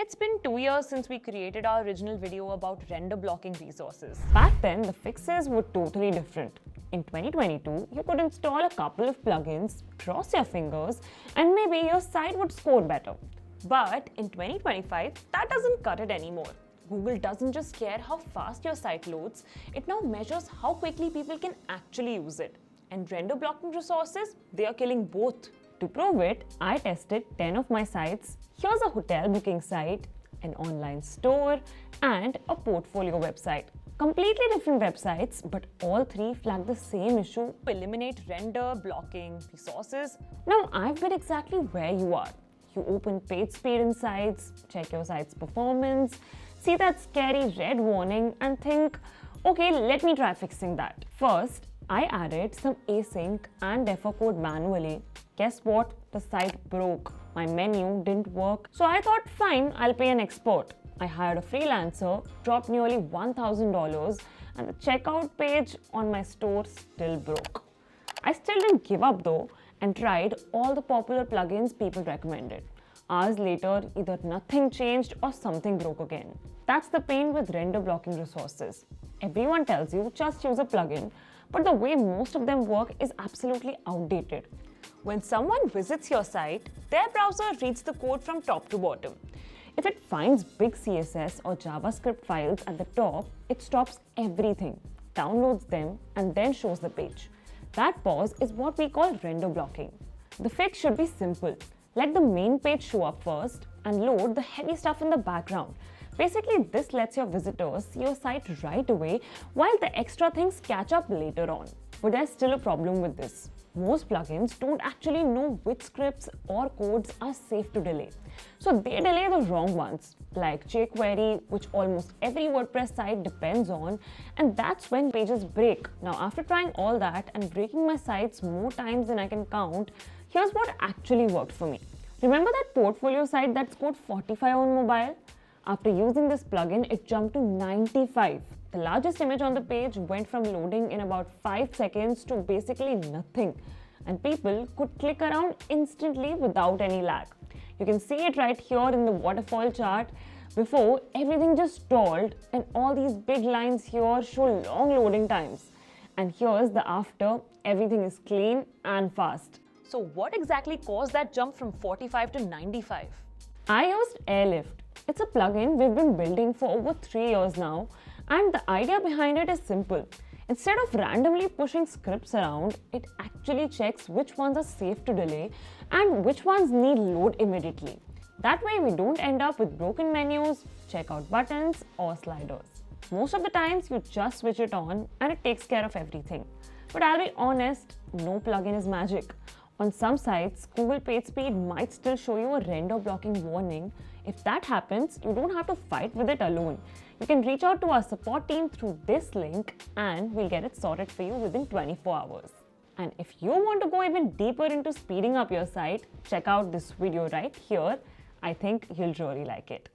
It's been 2 years since we created our original video about render blocking resources. Back then, the fixes were totally different. In 2022, you could install a couple of plugins, cross your fingers, and maybe your site would score better. But in 2025, that doesn't cut it anymore. Google doesn't just care how fast your site loads, it now measures how quickly people can actually use it. And render blocking resources, they are killing both. To prove it, I tested 10 of my sites. Here's a hotel booking site, an online store, and a portfolio website. Completely different websites, but all three flag the same issue: eliminate render blocking resources. Now, I've been exactly where you are. You open PageSpeed insights, check your site's performance, see that scary red warning, and think, okay, let me try fixing that. First, I added some async and defer code manually. Guess what? The site broke. My menu didn't work. So I thought, fine, I'll pay an expert. I hired a freelancer, dropped nearly $1,000, and the checkout page on my store still broke. I still didn't give up though and tried all the popular plugins people recommended. Hours later, either nothing changed or something broke again. That's the pain with render blocking resources. Everyone tells you just use a plugin, but the way most of them work is absolutely outdated. When someone visits your site, their browser reads the code from top to bottom. If it finds big CSS or JavaScript files at the top, it stops everything, downloads them, and then shows the page. That pause is what we call render blocking. The fix should be simple. Let the main page show up first and load the heavy stuff in the background. Basically, this lets your visitors see your site right away while the extra things catch up later on. But there's still a problem with this. Most plugins don't actually know which scripts or codes are safe to delay. So they delay the wrong ones, like jQuery, which almost every WordPress site depends on, and that's when pages break. Now, after trying all that and breaking my sites more times than I can count, here's what actually worked for me. Remember that portfolio site that scored 45 on mobile? After using this plugin, it jumped to 95. The largest image on the page went from loading in about 5 seconds to basically nothing, and people could click around instantly without any lag. You can see it right here in the waterfall chart. Before, everything just stalled, and all these big lines here show long loading times. And here's the after. Everything is clean and fast. So what exactly caused that jump from 45 to 95? I used Airlift. It's a plugin we've been building for over 3 years now, and the idea behind it is simple. Instead of randomly pushing scripts around, it actually checks which ones are safe to delay and which ones need load immediately. That way we don't end up with broken menus, checkout buttons, or sliders. Most of the times you just switch it on and it takes care of everything. But I'll be honest, no plugin is magic. On some sites, Google PageSpeed might still show you a render blocking warning. If that happens, you don't have to fight with it alone. You can reach out to our support team through this link and we'll get it sorted for you within 24 hours. And if you want to go even deeper into speeding up your site, check out this video right here. I think you'll really like it.